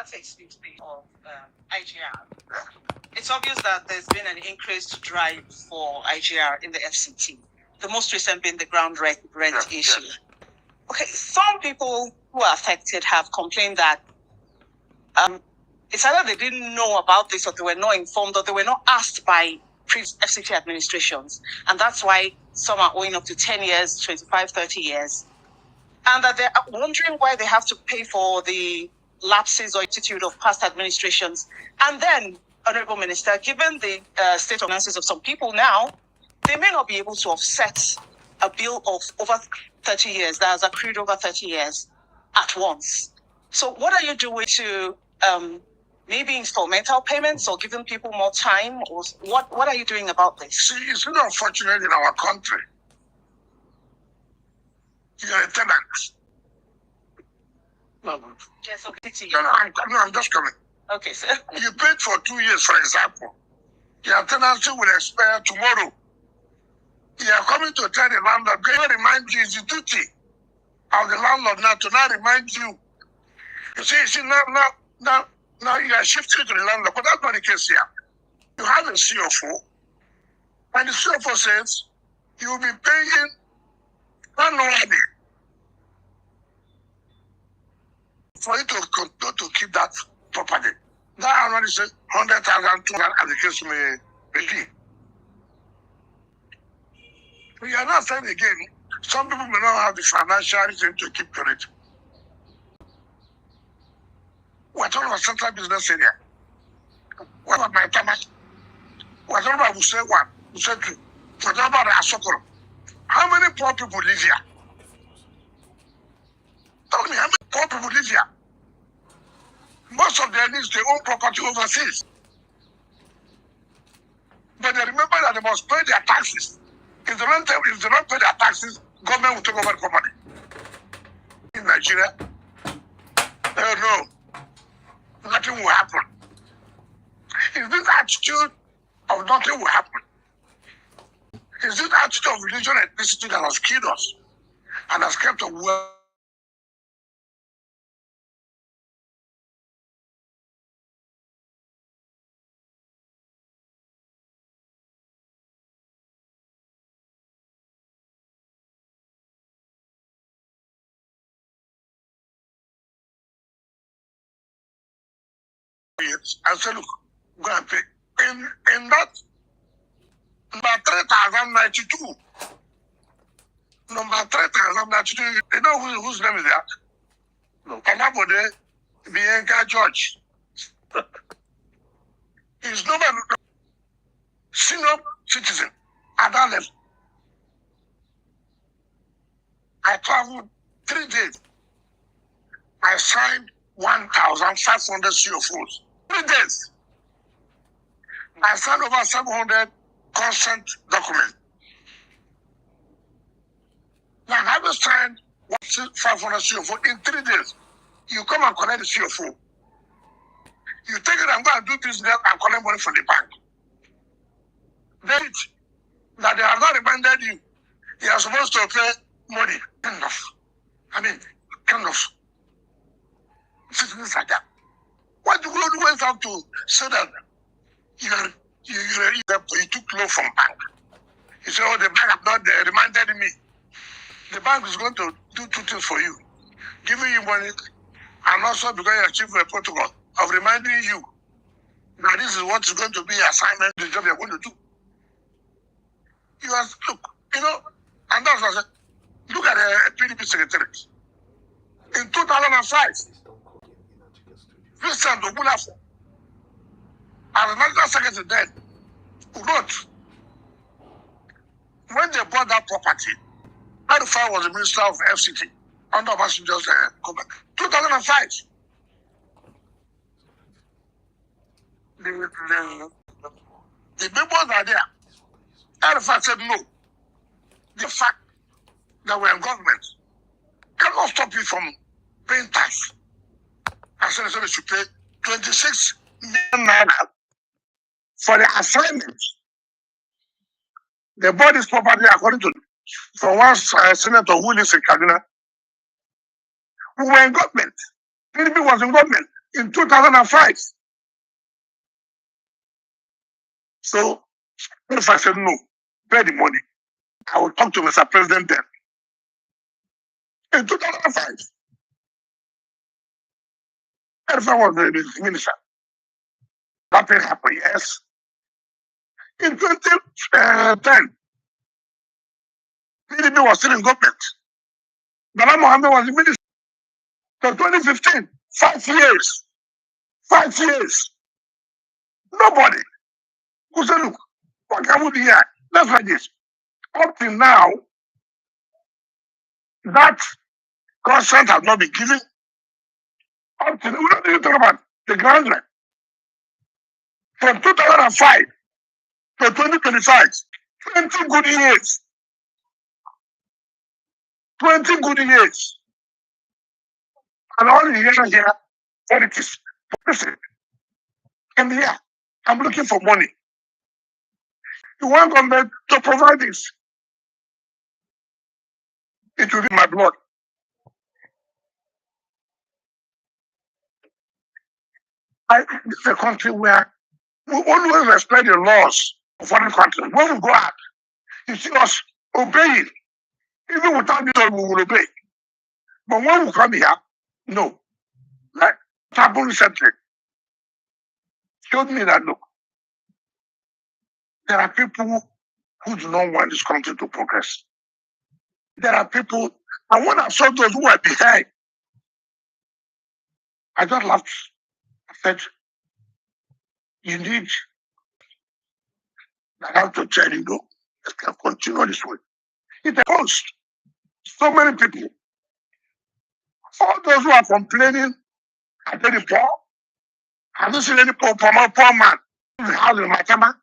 650 of IGR, it's obvious that there's been an increased drive for IGR in the FCT. The most recent being the ground rent issue. Okay, some people who are affected have complained that it's either they didn't know about this or they were not informed or they were not asked by previous FCT administrations. And that's why some are owing up to 10 years, 25, 30 years. And that they're wondering why they have to pay for the lapses or attitude of past administrations. And then, Honorable Minister, given the state of finances of some people now, they may not be able to offset a bill of over 30 years that has accrued over 30 years at once. So what are you doing to maybe installmental payments or giving people more time? Or what are you doing about this? See, it's really unfortunate in our country. You're a tenant. No. Yes, okay. No, I'm just coming. Okay, sir. You paid for 2 years, for example. Your tenancy will expire tomorrow. You are coming to tell the landlord, going to remind you, it's the duty of the landlord now to now remind you. You see, now you are shifting to the landlord, but that's not the case here. You have a CFO, and the CFO says you will be paying annually for you to keep that property. That annually says 100,000, 200,000, as the case may be. We are not saying again, some people may not have the financial reason to keep the rate. We're talking about central business area. What about my Tamas? We're talking about Wuse 1, Wuse 2. We're talking about Asokoro. How many poor people live here? Tell me, how many poor people live here? Most of their needs, they own property overseas. But they remember that they must pay their taxes. If they don't pay their taxes, government will take over the company. In Nigeria, no, nothing will happen. Is this attitude of nothing will happen? Is this attitude of religion and ethnicity that has killed us and has kept the world? And say, look, go and pay. In that, number 3092. Number 3092, you know whose name is that? No. Kanabode Bianca George. He's no senior citizen at that level. I traveled 3 days. I signed 1,500 CFOs. 3 days. I signed over 700 consent documents. Now, having signed 1,500 CFO in 3 days, you come and collect the CFO. You take it and go and do business and collect money from the bank. Then that they have not reminded you, you are supposed to pay money. Kind of. Things like that. What do you always have to say that you took loan from bank? You say, oh, the bank have not reminded me. The bank is going to do 2 things for you. Giving you money and also because you achieve a protocol of reminding you that this is what is going to be assignment, the job you're going to do. You are, look, and that's what I said. Look at the PDP secretariat. In 2005, Vincent Obulafo, as the national secretary then, wrote, when they bought that property, Arifai was the minister of FCT under Obasanjo's government. 2005. The members are there. Arifai said no. The fact that we're in government cannot stop you from paying tax. I said they should pay 26 million naira for the assignment. They bought this property according to from one senator who lives in Kaduna. We were in government. PDP was in government. in 2005. So if I said no, pay the money, I will talk to Mr. President then. In 2005, if I was the minister, nothing happened, yes. In 2010, PDP was still in government. Bala Mohammed was the minister. So 2015, 5 years. 5 years. Nobody who said, look, what can we do here? Let's like this. Up till now, that consent has not been given. Up till now, we don't even talk about the ground rent. From 2005 to 2025, 20 good years. 20 good years. And all the years here, politics. And here, I'm looking for money. You want government to provide this? It will be my blood. This is a country where we always respect the laws of foreign countries. When we go out, you see us obeying. Even without this, we will obey. But when we come here, no. Like what happened recently showed me that, look, there are people who do not want this country to progress. There are people, and when I saw those who were behind, I just laughed. I said, you need, I have to tell you, no, it can continue this way. It cost so many people. All those who are complaining, are they the poor? Have you seen any poor man? The house in Matama,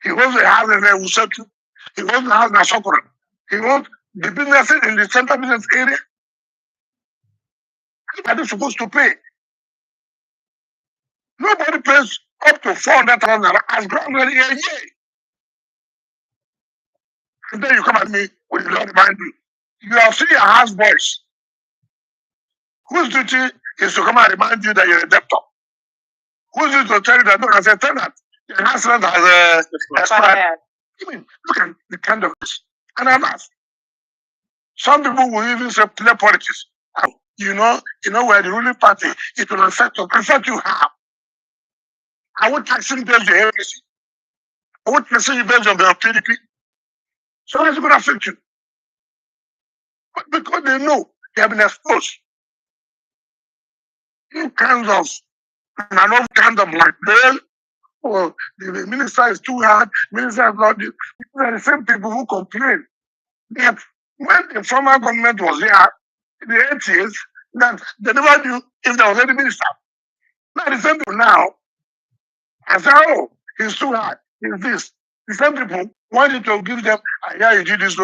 he owns the house in Usetu, he owns the house in Asokoro, he owns the businesses in the central business area. Are they supposed to pay? Nobody pays up to 400,000 as ground rent a year. And then you come at me with the Lord remind you. You have seen your house boys whose duty is to come and remind you that you're a debtor. Whose duty to tell you that, look, as a tenant, your house rent has expired. I mean, look at the kind of this. And I'm asked. Some people will even say play politics. You know, where the ruling party, it will affect you. Affect you how? I would taxing based on APC. I would taxing you based on the PDP. So it's going to affect you. But because they know they have been exposed. All kinds of, blackmail. Oh, the minister is too hard. Minister is not. These are the same people who complain that when the former government was here in the 80s, that they never knew if there was any minister. Now the same people now, I say, oh, he's too hard. He's this. The same people wanted to give them, yeah, you did this,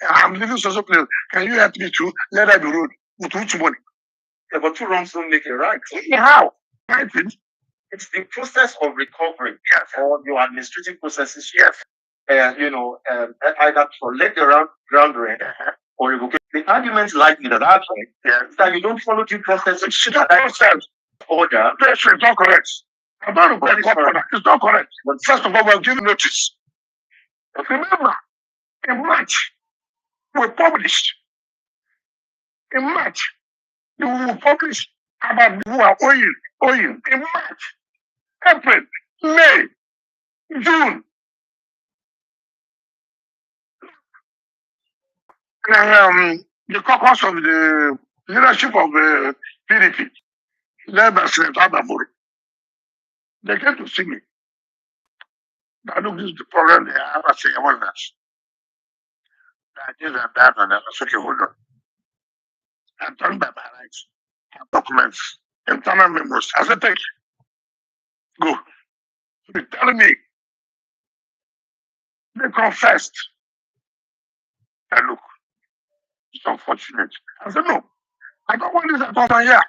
I'm living social place. Can you help me to let that be road? With which money? Yeah, but two wrongs don't make a right. How? Right? It's the process of recovery, Yes. or your administrative processes. Yes. Either to collect the ground rent or revoke. The argument like in that point is that you don't follow due process. It's not process. Order. That's not correct. I'm not going to It's not correct. But first of all, we'll give notice. Remember, in March, we published. In March, we will publish about who are owing. In March, April, May, June. And the caucus of the leadership of the PDP, led by Senator Ababuri, they came to see me. Now, look, this is the problem they have. I say, what is that? This and that, and I said, okay, hold on. I'm talking about my rights, documents, internal memos. I said, take it. Go. They're telling me, they confessed. And look, it's unfortunate. I said, no, I don't want this at all here.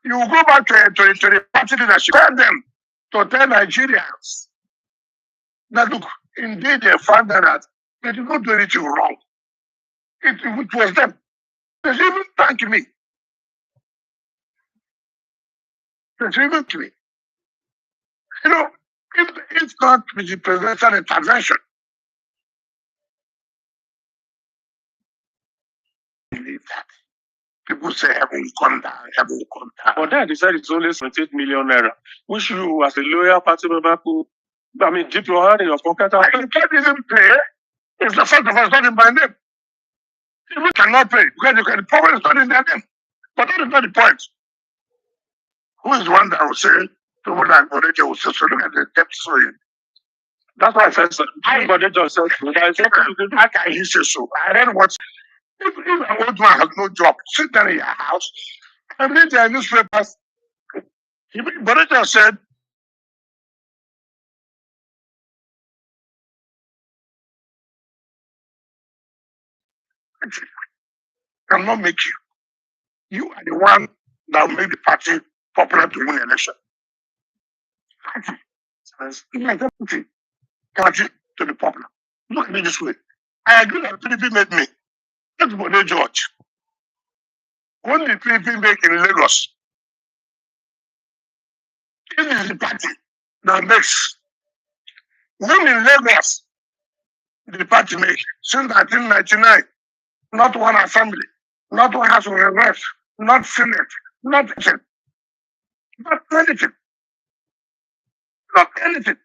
You go back to the party leadership, tell them to tell Nigerians that, look, indeed they found that they did not do anything wrong. It was them. They even thank me. It's even to me. You know, if it's not with the presidential intervention, believe that. People say heaven will come down, heaven will come down. But then they said it's only 78 million naira, which you, as a loyal party member, could, I mean, dip your hand in your pocket. You can't even pay. It's the fact of us not in my name. People cannot pay because the power is not in their name. But that is not the point. Who is the one that will say, people like Bodejo will say, so look at the debt story. That's why I said, Bodejo said, how can he say so? I read what, if an old man has no job, sit down in your house and read their newspapers. Bodejo said, cannot make you. You are the one that will make the party popular to win election. Party to be popular. Look at me this way. I agree that PDP made me. That's Bode George. What did PDP make in Lagos? This is the party that makes. When in Lagos, the party make since 1999, not one assembly, not one house of reps, not Senate, not anything. Not anything. Not anything.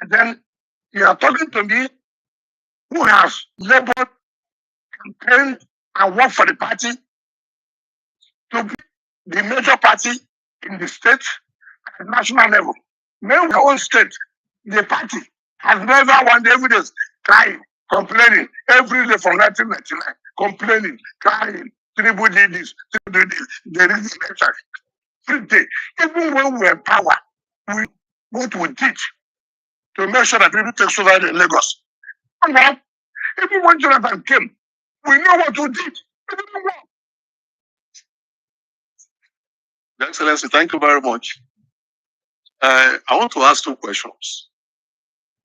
And then you are talking to me who has labored, campaigned, and worked for the party to be the major party in the state at national level. Now, our own state, the party has never won evidence, crying, complaining every day from 1999, complaining, crying, Tinubu did this, Tinubu did this, there is election. Every day, even when we were in power, what we did to make sure that people take over in Lagos. And even when Jonathan came, we know what we did. We didn't know. Your Excellency, thank you very much. I want to ask two questions.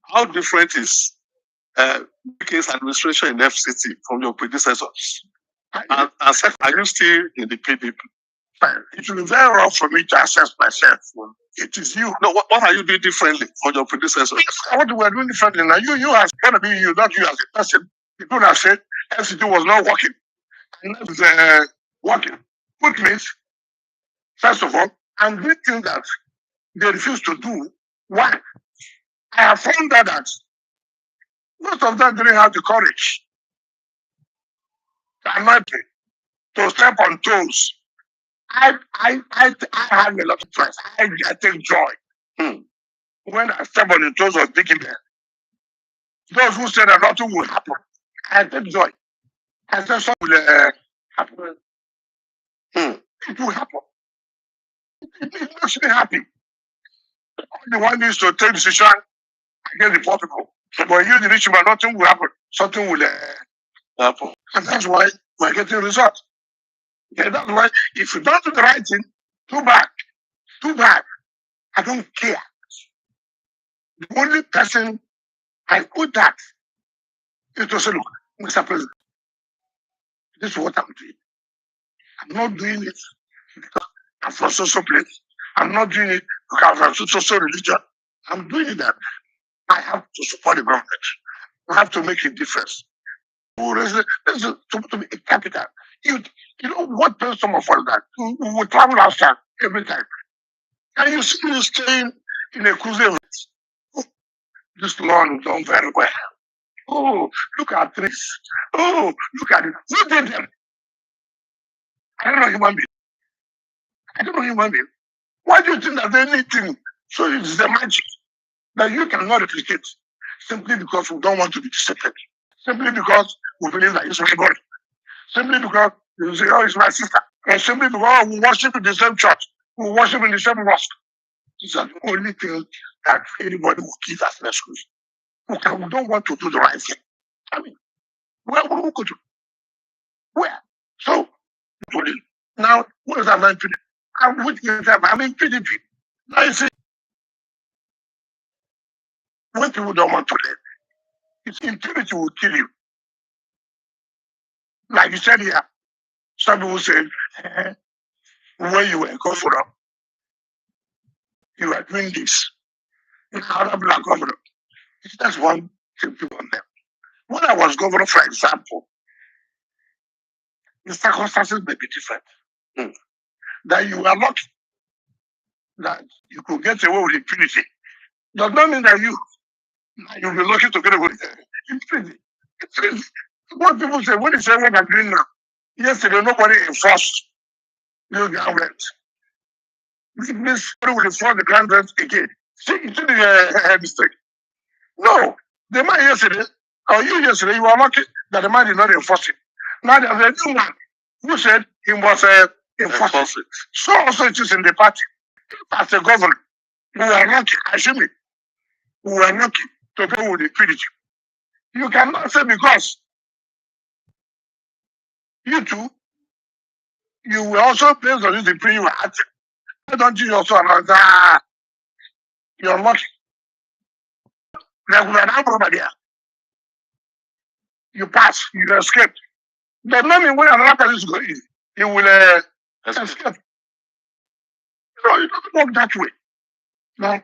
How different is BK's administration in FCT from your predecessors? And second, are you still in the PDP? It will be very rough for me to assess myself. It is you. No, what are you doing differently from your predecessors? What we are doing differently now, you as going to be you, not you as a person. People have said FCT was not working. And that is working. Which means, first of all, I'm doing things that they refuse to do. Why? I have found out that most of them didn't have the courage to annoy me, to step on toes. I have a lot of trust. I take joy when I step on the toes of big men. Those who say that nothing will happen, I take joy. I say something will happen. It will happen. It makes me happy. The one needs to take decision against the poor people. But you, the rich man, nothing will happen. Something will happen. And that's why we're getting results. Yeah, that's why if you don't do the right thing, too bad. Too bad. I don't care. The only person I put that is to say, look, Mr. President, this is what I'm doing. I'm not doing it because I'm from social place. I'm not doing it because I'm from social religion. I'm doing that. I have to support the government. I have to make a difference. This is to be a capital. You know what does some of us that we travel outside every time. And you see me staying in a cruiser. Oh, this lawn done very well. Oh, look at this. Oh, look at it. Who did them? I don't know human being. I don't know human being. Why do you think that anything so it's the magic that you cannot replicate simply because we don't want to be disciplined? Simply because we believe that it's my body. Simply because you say, oh, it's my sister. And simply because we worship in the same church. We worship in the same mosque. These are the only things that anybody will give as an excuse. We don't want to do the right thing. I mean, where will we go to? Where? So, now, what is that man PDP? I'm in PDP. Now you see, when people don't want to live, it's impunity will kill you. Like you said here, some people said, when you were in Kosovo, You are doing this. You are a black governor. That's one thing people on them. When I was governor, for example, the circumstances may be different. That you are lucky that you could get away with impunity. Does not mean that you'll be lucky to get away with impunity. It's what people say when they say what I'm doing now. Yesterday, nobody enforced new ground rent. This means nobody will enforce the ground rent again. See, it's in the mistake. No, the man yesterday, or you yesterday, you were lucky that the man did not enforce it. Now there's a new one who said he must enforce it. So also it is in the party. As a governor, we are lucky, assuming we are lucky to go with the impunity. You cannot say because you too, you will also based on this impunity you are acting. Why don't you also announce that you're lucky? Like we are now over there. You pass, you escape. Does not mean when another person is going, you will escape. No, it doesn't work that way. No.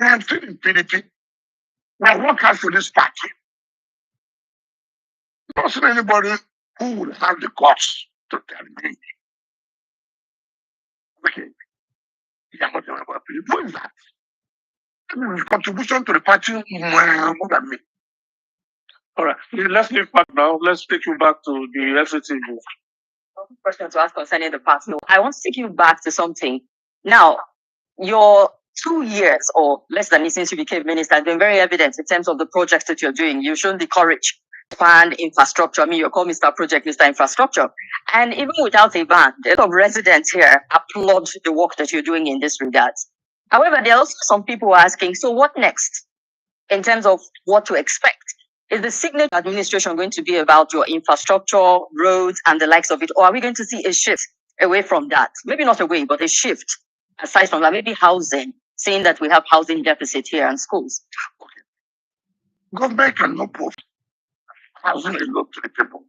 I'm still in PDP. I work hard for this party. Not see anybody who would have the guts to tell me, okay, yeah, what about PDP? Who is that? His contribution to the party more than me. All right, let's leave back now. Let's take you back to the FCT. Question to ask concerning the past. No, I want to take you back to something. Now, your 2 years or less than it since you became minister has been very evident in terms of the projects that you're doing. You've shown the courage to expand infrastructure. I mean, you're called Mr. Project, Mr. Infrastructure. And even without a ban, a lot of residents here applaud the work that you're doing in this regard. However, there are also some people asking, so what next in terms of what to expect? Is the signature administration going to be about your infrastructure, roads, and the likes of it? Or are we going to see a shift away from that? Maybe not away, but a shift aside from that, maybe housing, seeing that we have housing deficit here and schools. Okay. Government cannot put housing alone to the people.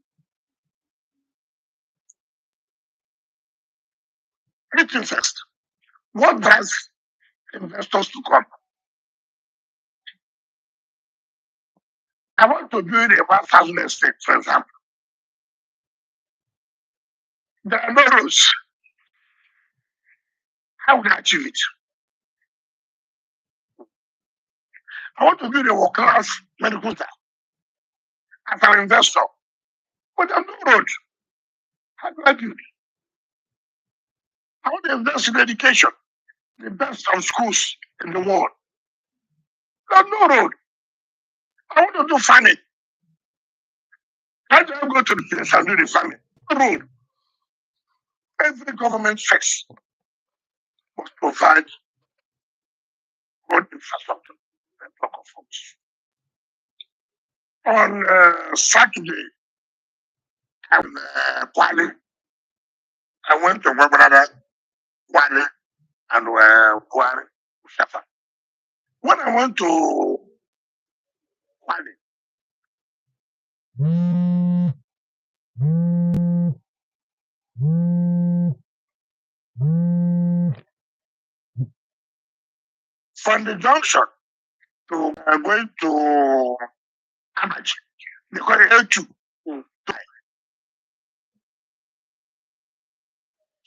Listen first. What drives investors to come? I want to build a 1,000 estate, for example. There are no roads. How would I achieve it? I want to build a world-class medical center as an investor. But there are no road. How do I build it? I want to invest in education, the best of schools in the world. There's no road. I want to do farming. How do I go to the place and do the farming? No road. Every government face must provide road infrastructure and local funds. On Saturday, in Kwale, I went to my brother Kwale and Kwale Shafa. When I went to Kwale, from the junction to going to Amachi, they call it L2.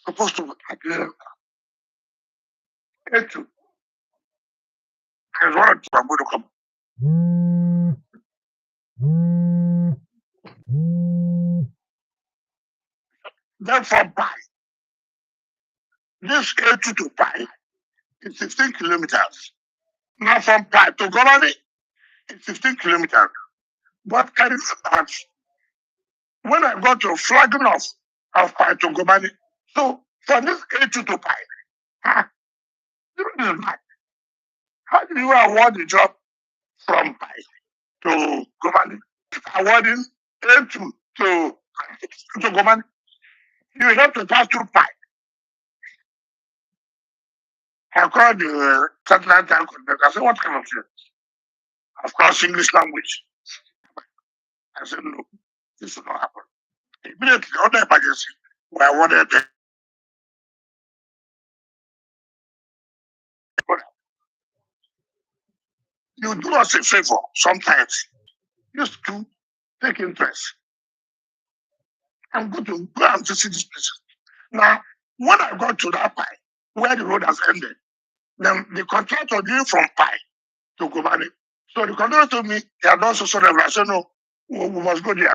Supposed to L2. There's one or two I'm going to come. Then from Pai, this L2 to Pai is 15 kilometers. Now from Pai to Gorani, it's 15 kilometers. But carry that. When I got to flagging off of Pai to Gomani, so from this L2 to Pai, how do you award the job from Pai to Gomani? Awarding L2 to Gomani, you have to pass through Pai. I called the satellite town contact. I said, what kind of thing? Of course, English language. I said, no, this will not happen. Immediately, on the emergency, we awarded you do us a favor sometimes. Just to take interest. I'm going to go and visit this place. Now, when I got to that Pi, where the road has ended, then the contractor did from Pi to Kobani. So the contractor told me he had done so. I said, no, we must go there.